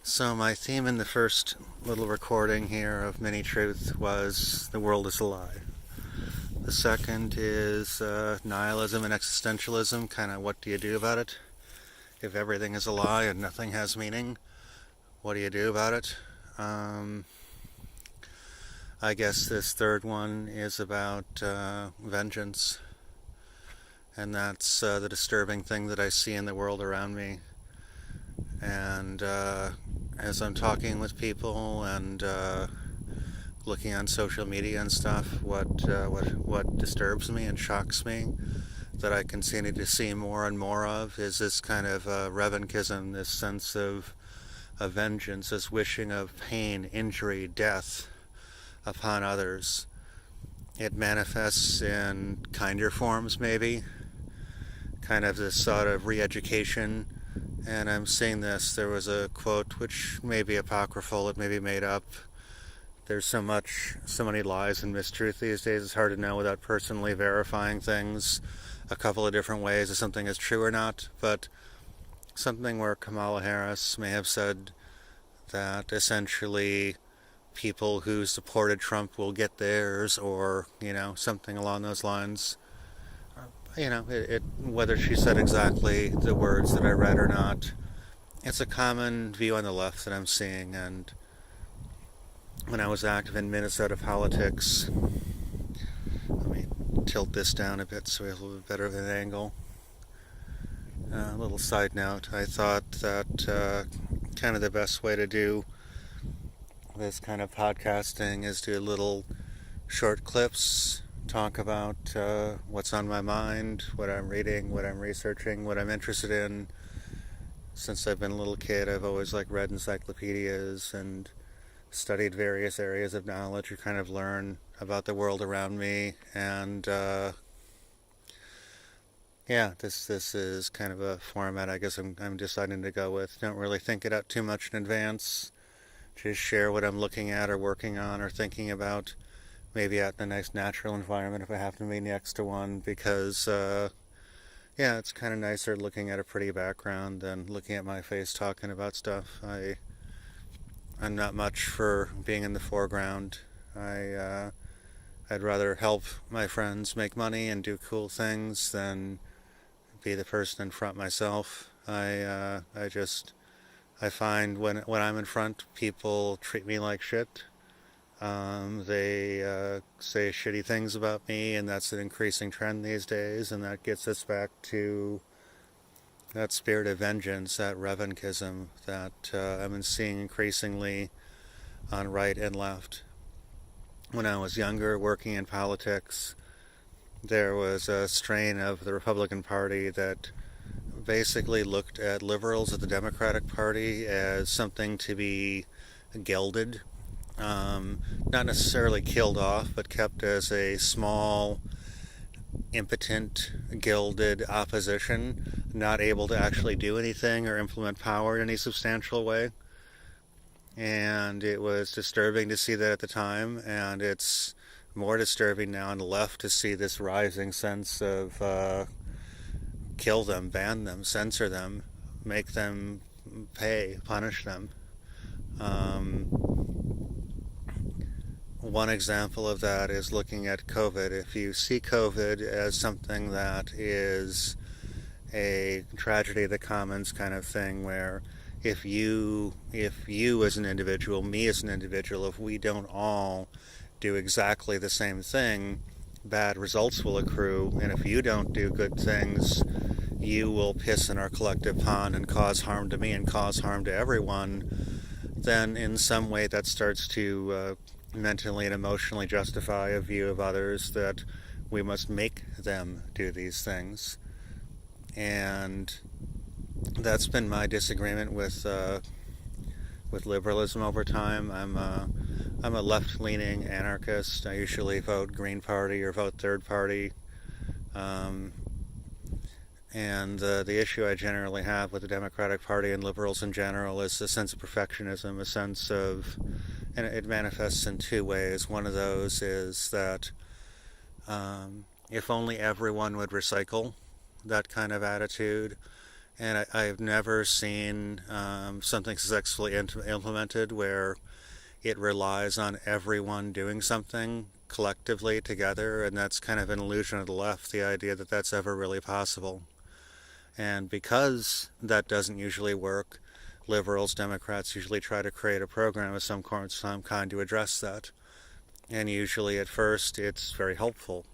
So my theme in the first little recording here of Mini Truth was the world is a lie. The second is nihilism and existentialism, kind of what do you do about it? If everything is a lie and nothing has meaning, what do you do about it? I guess this third one is about vengeance, and that's the disturbing thing that I see in the world around me. And as I'm talking with people and looking on social media and stuff, what disturbs me and shocks me that I continue to see more and more of is this kind of Revanchism, this sense of vengeance, this wishing of pain, injury, death upon others. It manifests in kinder forms, maybe, kind of this sort of re-education. And I'm seeing this. There was a quote which may be apocryphal, it may be made up. There's so many lies and mistruth these days, it's hard to know without personally verifying things a couple of different ways if something is true or not. But something where Kamala Harris may have said that essentially people who supported Trump will get theirs, or, something along those lines. Whether she said exactly the words that I read or not, it's a common view on the left that I'm seeing. And when I was active in Minnesota politics, let me tilt this down a bit so we have a little bit better of an angle. A little side note, I thought that kind of the best way to do this kind of podcasting is do little short clips, talk about what's on my mind, what I'm reading, what I'm researching, what I'm interested in. Since I've been a little kid, I've always read encyclopedias and studied various areas of knowledge to kind of learn about the world around me. And this is kind of a format I guess I'm deciding to go with. Don't really think it out too much in advance. Just share what I'm looking at or working on or thinking about, maybe out in a nice natural environment if I happen to be next to one, because it's kind of nicer looking at a pretty background than looking at my face talking about stuff. I'm not much for being in the foreground. I'd rather help my friends make money and do cool things than be the person in front myself. I find when I'm in front, people treat me like shit. They say shitty things about me, and that's an increasing trend these days, and that gets us back to that spirit of vengeance, that Revanchism that I've been seeing increasingly on right and left. When I was younger, working in politics, there was a strain of the Republican Party that basically looked at liberals at the Democratic Party as something to be gelded, not necessarily killed off, but kept as a small, impotent, gilded opposition, not able to actually do anything or implement power in any substantial way. And it was disturbing to see that at the time, and it's more disturbing now on the left to see this rising sense of kill them, ban them, censor them, make them pay, punish them. One example of that is looking at COVID. If you see COVID as something that is a tragedy of the commons kind of thing, where if you as an individual, me as an individual, if we don't all do exactly the same thing, bad results will accrue. And if you don't do good things, you will piss in our collective pond and cause harm to me and cause harm to everyone. Then in some way that starts to mentally and emotionally justify a view of others that we must make them do these things. And that's been my disagreement with liberalism over time. I'm a left-leaning anarchist. I usually vote Green Party or vote Third Party. And the issue I generally have with the Democratic Party and liberals in general is a sense of perfectionism, a sense of, and it manifests in two ways. One of those is that if only everyone would recycle, that kind of attitude, And I've never seen something successfully implemented where it relies on everyone doing something collectively together, and that's kind of an illusion of the left, the idea that that's ever really possible. And because that doesn't usually work, liberals, Democrats usually try to create a program of some kind to address that. And usually at first it's very helpful,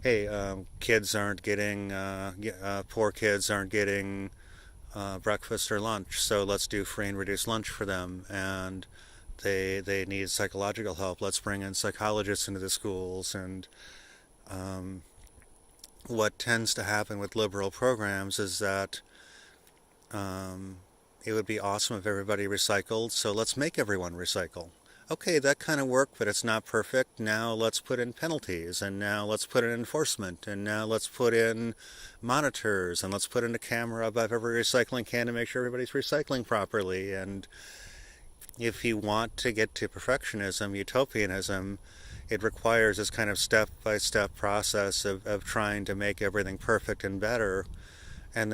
Hey, kids aren't getting, poor kids aren't getting breakfast or lunch, so let's do free and reduced lunch for them. And they need psychological help. Let's bring in psychologists into the schools. And um, what tends to happen with liberal programs is that um, it would be awesome if everybody recycled, so let's make everyone recycle. Okay, that kind of worked, but it's not perfect. Now let's put in penalties, and now let's put in enforcement, and now let's put in monitors, and let's put in a camera above every recycling can to make sure everybody's recycling properly. And if you want to get to perfectionism, utopianism, it requires this kind of step-by-step process of trying to make everything perfect and better. And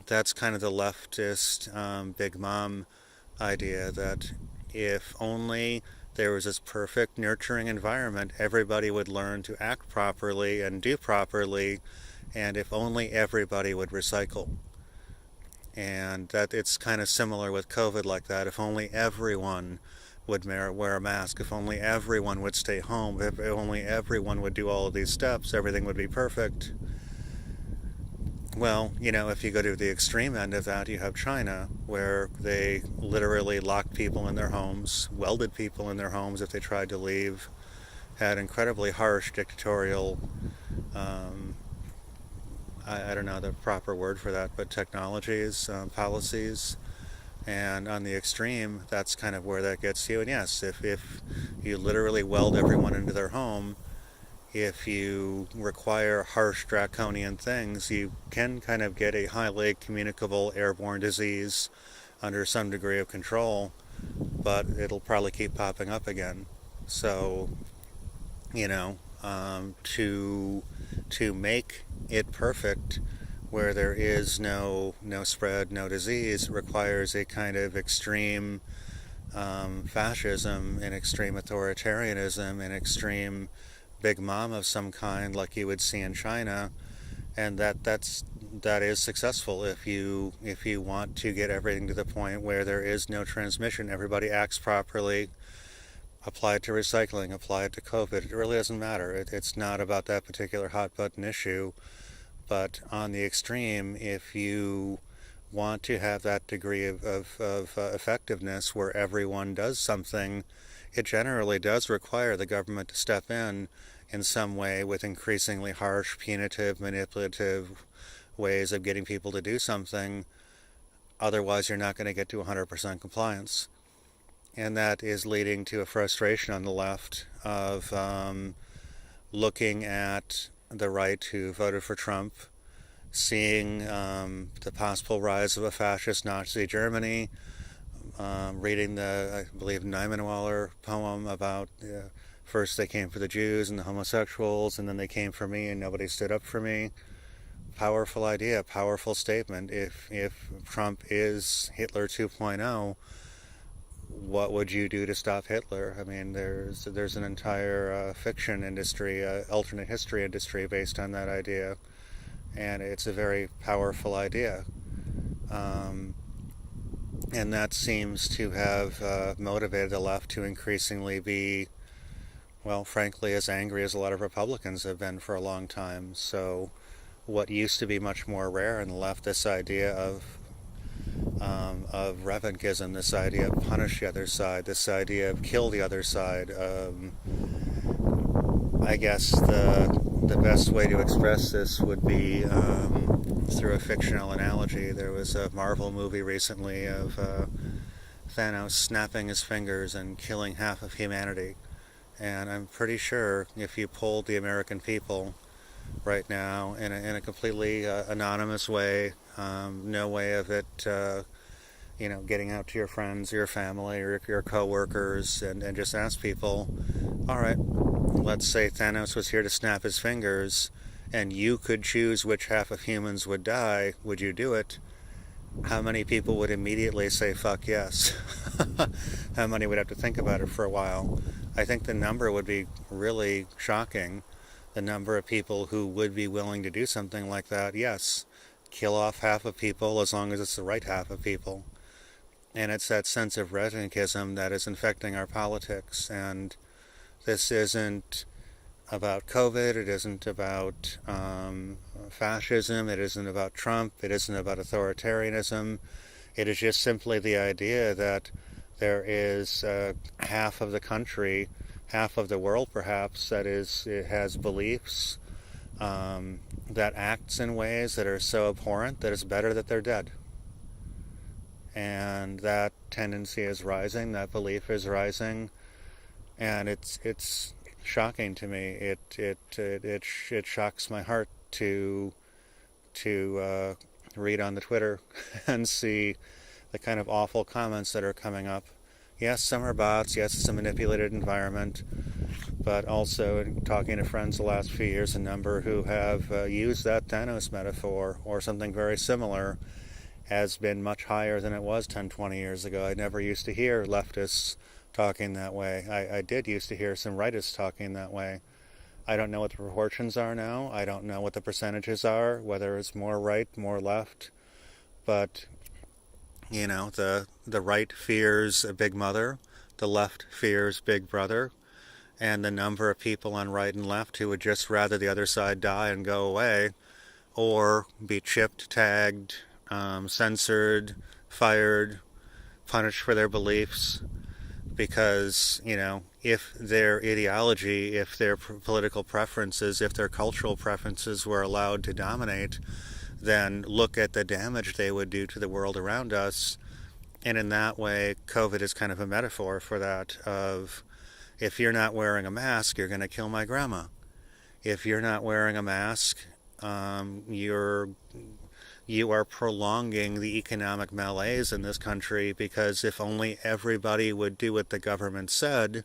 that's kind of the leftist big mom idea that if only there was this perfect nurturing environment, everybody would learn to act properly and do properly, and if only everybody would recycle. And that it's kind of similar with COVID like that. If only everyone would wear a mask, if only everyone would stay home, if only everyone would do all of these steps, everything would be perfect. Well, if you go to the extreme end of that, you have China, where they literally locked people in their homes, welded people in their homes if they tried to leave, had incredibly harsh dictatorial, I don't know the proper word for that, but technologies, policies. And on the extreme, that's kind of where that gets you. And yes, if you literally weld everyone into their home, if you require harsh draconian things, you can kind of get a highly communicable airborne disease under some degree of control, but it'll probably keep popping up again. So, to make it perfect, where there is no spread, no disease, requires a kind of extreme fascism and extreme authoritarianism and extreme big mom of some kind, like you would see in China, and that is successful if you want to get everything to the point where there is no transmission, everybody acts properly. Apply it to recycling, apply it to COVID. It really doesn't matter. It's not about that particular hot button issue. But on the extreme, if you want to have that degree of effectiveness where everyone does something, it generally does require the government to step in some way with increasingly harsh, punitive, manipulative ways of getting people to do something. Otherwise, you're not going to get to 100% compliance. And that is leading to a frustration on the left of looking at the right who voted for Trump, seeing the possible rise of a fascist Nazi Germany, reading the, I believe, Niemannwaller poem about first they came for the Jews and the homosexuals, and then they came for me and nobody stood up for me. Powerful idea, powerful statement. If Trump is Hitler 2.0, what would you do to stop Hitler? I mean, there's an entire fiction industry, alternate history industry based on that idea, and it's a very powerful idea. And that seems to have motivated the left to increasingly be, well, frankly, as angry as a lot of Republicans have been for a long time. So what used to be much more rare in the left, this idea of Revanchism, this idea of punish the other side, this idea of kill the other side. I guess the best way to express this would be through a fictional analogy. There was a Marvel movie recently of Thanos snapping his fingers and killing half of humanity. And I'm pretty sure if you polled the American people right now in a completely anonymous way, no way of it, getting out to your friends, your family, or your coworkers, and just ask people, all right, let's say Thanos was here to snap his fingers, and you could choose which half of humans would die, would you do it? How many people would immediately say fuck yes? How many would have to think about it for a while? I think the number would be really shocking. The number of people who would be willing to do something like that, yes. Kill off half of people as long as it's the right half of people. And it's that sense of Revanchism that is infecting our politics. And this isn't about COVID, it isn't about fascism, it isn't about Trump, it isn't about authoritarianism. It is just simply the idea that there is half of the country, half of the world perhaps, that it has beliefs, that acts in ways that are so abhorrent that it's better that they're dead. And that tendency is rising, that belief is rising, and it's shocking to me. It shocks my heart to read on the Twitter and see the kind of awful comments that are coming up. Yes, some are bots. Yes, it's a manipulated environment. But also, talking to friends the last few years, a number who have used that Thanos metaphor or something very similar has been much higher than it was 10, 20 years ago. I never used to hear leftists talking that way. I did used to hear some rightists talking that way. I don't know what the proportions are now. I don't know what the percentages are, whether it's more right, more left. But, the right fears a big mother, the left fears big brother, and the number of people on right and left who would just rather the other side die and go away, or be chipped, tagged, censored, fired, punished for their beliefs, because, if their ideology, if their political preferences, if their cultural preferences were allowed to dominate, then look at the damage they would do to the world around us. And in that way, COVID is kind of a metaphor for that of, if you're not wearing a mask, you're going to kill my grandma. If you're not wearing a mask, you are prolonging the economic malaise in this country, because if only everybody would do what the government said,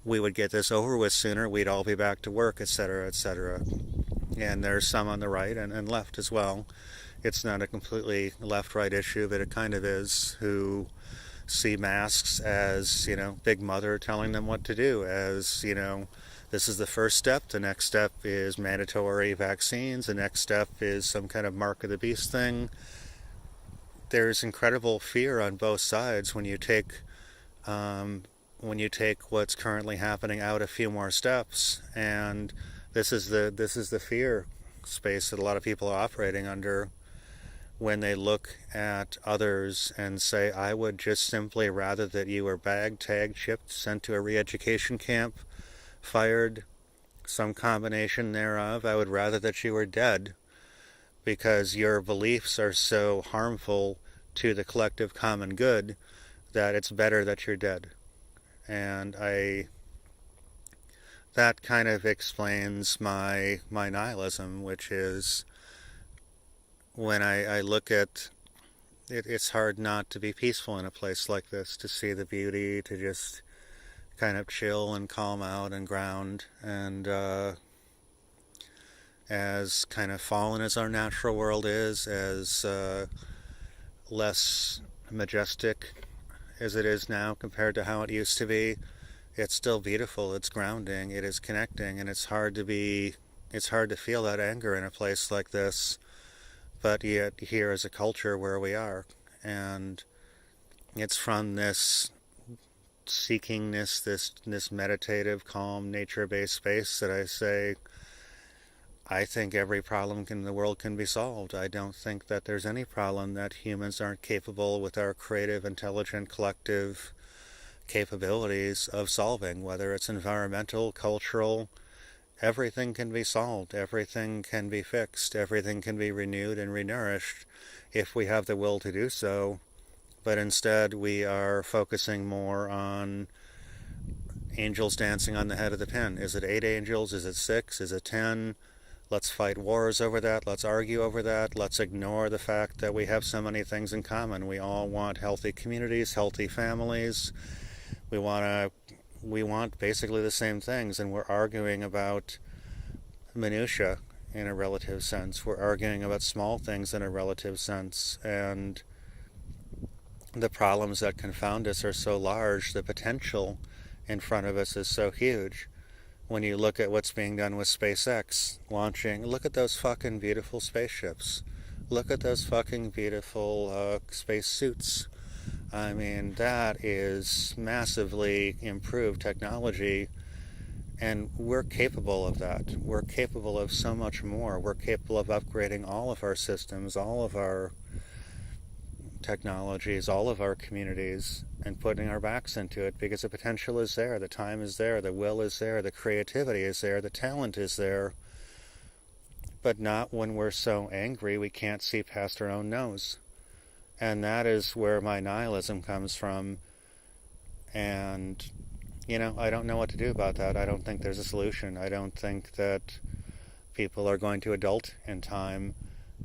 we would get this over with sooner, we'd all be back to work, etc., etc. And there's some on the right and left as well. It's not a completely left-right issue, but it kind of is, who see masks as, big mother telling them what to do, as, this is the first step. The next step is mandatory vaccines. The next step is some kind of mark of the beast thing. There's incredible fear on both sides when you take what's currently happening out a few more steps. And this is the fear space that a lot of people are operating under when they look at others and say, I would just simply rather that you were bagged, tagged, shipped, sent to a re-education camp, fired, some combination thereof. I would rather that you were dead, because your beliefs are so harmful to the collective common good that it's better that you're dead. And that kind of explains my nihilism, which is, when I look at it, it's hard not to be peaceful in a place like this, to see the beauty, to just kind of chill and calm out and ground. And as kind of fallen as our natural world is, as less majestic as it is now compared to how it used to be, it's still beautiful, it's grounding, it is connecting, and it's hard to feel that anger in a place like this, but yet here is a culture where we are. And it's from this seekingness, this meditative, calm, nature-based space that I say, I think every problem in the world can be solved. I don't think that there's any problem that humans aren't capable, with our creative, intelligent, collective capabilities, of solving, whether it's environmental, cultural. Everything can be solved, everything can be fixed, everything can be renewed and renourished if we have the will to do so. But instead we are focusing more on angels dancing on the head of the pin. Is it 8 angels? Is it 6? Is it 10? Let's fight wars over that. Let's argue over that. Let's ignore the fact that we have so many things in common. We all want healthy communities, healthy families. We want basically the same things, and we're arguing about minutia. in a relative sense. We're arguing about small things in a relative sense. And the problems that confound us are so large, the potential in front of us is so huge. When you look at what's being done with SpaceX launching, look at those fucking beautiful spaceships. Look at those fucking beautiful space suits. I mean, that is massively improved technology, and we're capable of that. We're capable of so much more. We're capable of upgrading all of our systems, all of our technologies, all of our communities, and putting our backs into it because the potential is there, the time is there, the will is there, the creativity is there, the talent is there, but not when we're so angry we can't see past our own nose. And that is where my nihilism comes from. And, I don't know what to do about that. I don't think there's a solution. I don't think that people are going to adult in time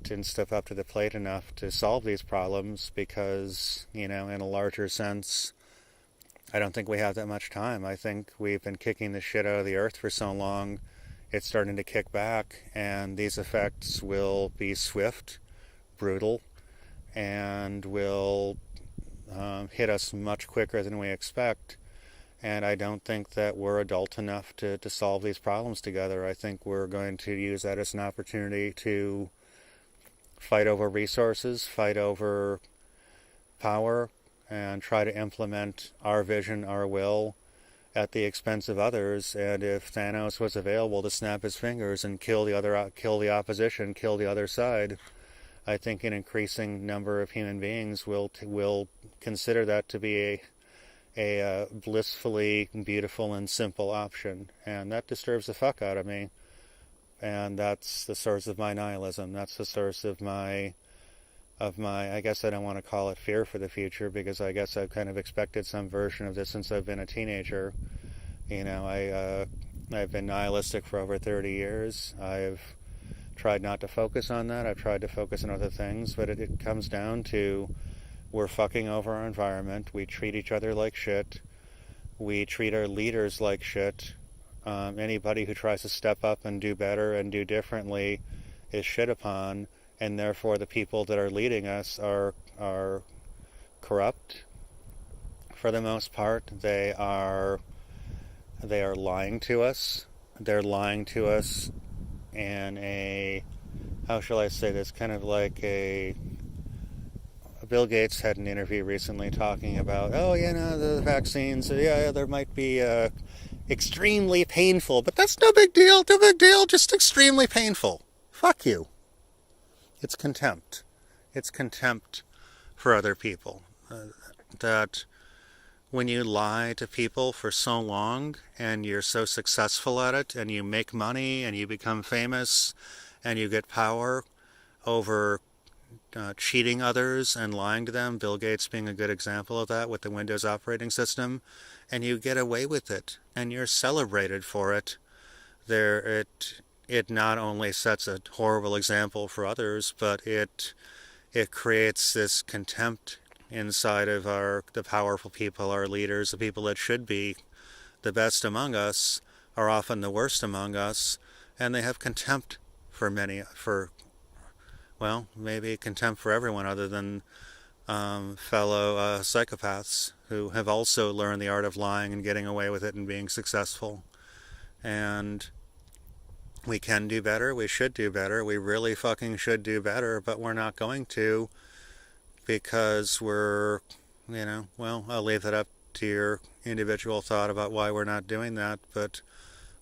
and step up to the plate enough to solve these problems because, in a larger sense, I don't think we have that much time. I think we've been kicking the shit out of the earth for so long, it's starting to kick back, and these effects will be swift, brutal, and will hit us much quicker than we expect. And I don't think that we're adult enough to solve these problems together. I think we're going to use that as an opportunity to fight over resources, fight over power, and try to implement our vision, our will, at the expense of others. And if Thanos was available to snap his fingers and kill the opposition, kill the other side, I think an increasing number of human beings will consider that to be a blissfully beautiful and simple option, and that disturbs the fuck out of me. And that's the source of my nihilism. That's the source of my, I guess I don't want to call it fear for the future, because I guess I've kind of expected some version of this since I've been a teenager. I've been nihilistic for over 30 years. I've tried not to focus on that. I've tried to focus on other things, but it comes down to we're fucking over our environment. We treat each other like shit. We treat our leaders like shit. Anybody who tries to step up and do better and do differently is shit upon, and therefore the people that are leading us are corrupt. For the most part, they are lying to us. They're lying to us in a, how shall I say this, kind of like Bill Gates had an interview recently talking about, the vaccines, there might be extremely painful, but that's no big deal, just extremely painful. Fuck you. It's contempt. It's contempt for other people. That when you lie to people for so long and you're so successful at it and you make money and you become famous and you get power over cheating others and lying to them, Bill Gates being a good example of that with the Windows operating system, and you get away with it and you're celebrated for it, it not only sets a horrible example for others, but it creates this contempt inside of the powerful people, our leaders, the people that should be the best among us are often the worst among us, and they have contempt for maybe contempt for everyone other than fellow psychopaths who have also learned the art of lying and getting away with it and being successful. And we can do better, we should do better, we really fucking should do better, but we're not going to, because we're, I'll leave that up to your individual thought about why we're not doing that, but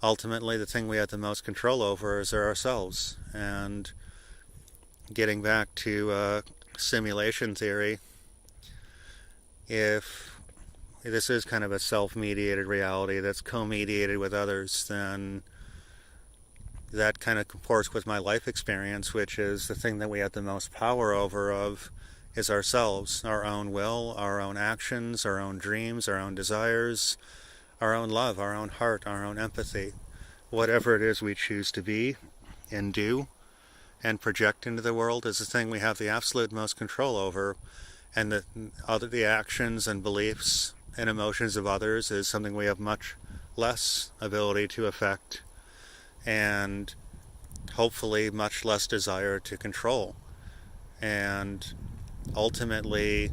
ultimately the thing we have the most control over is ourselves. And getting back to simulation theory, if this is kind of a self-mediated reality that's co-mediated with others, then that kind of comports with my life experience, which is the thing that we have the most power over is ourselves, our own will, our own actions, our own dreams, our own desires, our own love, our own heart, our own empathy. Whatever it is we choose to be and do and project into the world is the thing we have the absolute most control over, and the actions and beliefs and emotions of others is something we have much less ability to affect. And hopefully much less desire to control. And ultimately,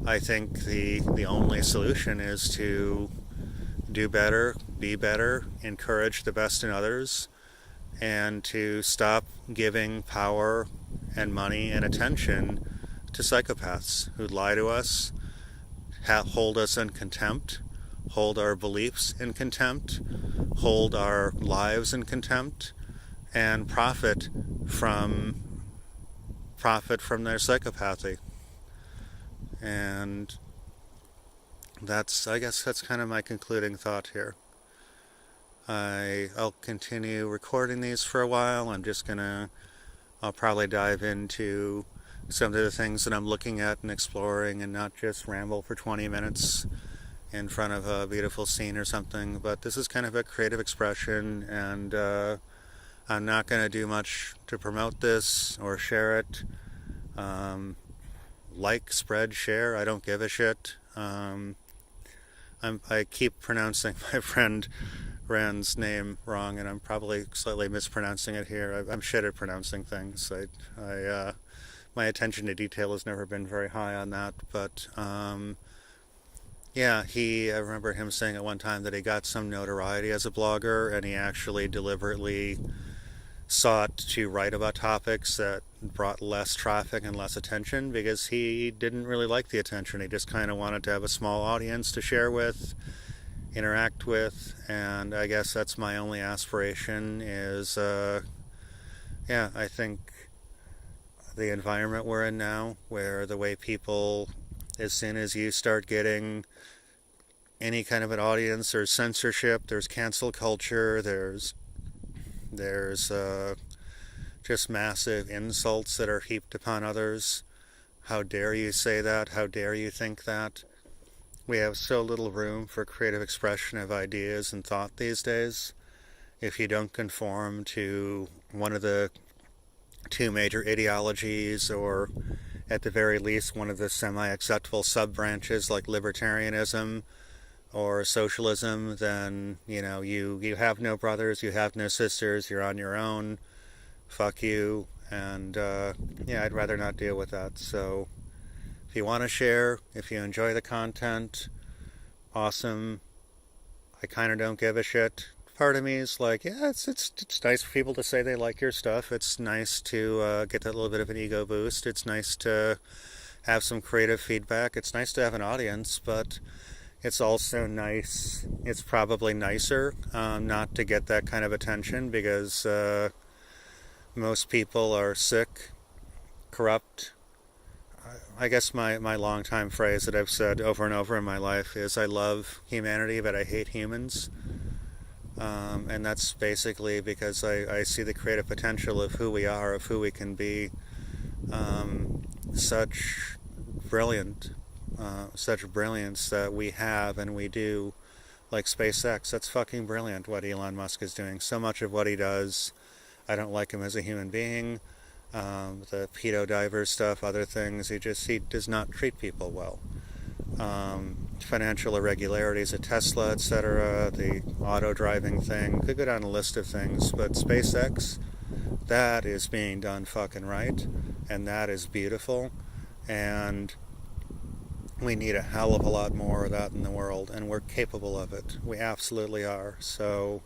I think the only solution is to do better, be better, encourage the best in others, and to stop giving power and money and attention to psychopaths who lie to us, hold us in contempt, hold our beliefs in contempt, hold our lives in contempt, and from their psychopathy. And I guess that's kind of my concluding thought here. I'll continue recording these for a while. I'll probably dive into some of the things that I'm looking at and exploring, and not just ramble for 20 minutes in front of a beautiful scene or something. But this is kind of a creative expression, and I'm not going to do much to promote this or share it. Spread, share, I don't give a shit. I keep pronouncing my friend Rand's name wrong, and I'm probably slightly mispronouncing it here. I'm shit at pronouncing things. My attention to detail has never been very high on that, but yeah, I remember him saying at one time that he got some notoriety as a blogger, and he actually deliberately sought to write about topics that brought less traffic and less attention, because he didn't really like the attention. He just kind of wanted to have a small audience to share with, interact with, and I guess that's my only aspiration is, I think the environment we're in now, where the way people, as soon as you start getting any kind of an audience, there's censorship, there's cancel culture, there's just massive insults that are heaped upon others. How dare you say that? How dare you think that? We have so little room for creative expression of ideas and thought these days. If you don't conform to one of the two major ideologies, or at the very least one of the semi-acceptable sub-branches like libertarianism or socialism, then you have no brothers, you have no sisters, you're on your own. Fuck you. And I'd rather not deal with that. So if you want to share, if you enjoy the content, awesome. I kind of don't give a shit. Part of me is like, yeah, it's nice for people to say they like your stuff. It's nice to get that little bit of an ego boost. It's nice to have some creative feedback. It's nice to have an audience, but it's also nice, it's probably nicer not to get that kind of attention, because most people are sick, corrupt. I guess my long-time phrase that I've said over and over in my life is, I love humanity, but I hate humans. And that's basically because I see the creative potential of who we are, of who we can be. Such brilliance that we have and we do, like SpaceX. That's fucking brilliant what Elon Musk is doing. So much of what he does, I don't like him as a human being. The pedo diver stuff, other things, he does not treat people well. Financial irregularities at Tesla, etc., the auto driving thing, could go down a list of things, but SpaceX, that is being done fucking right, and that is beautiful, and we need a hell of a lot more of that in the world, and we're capable of it. We absolutely are. So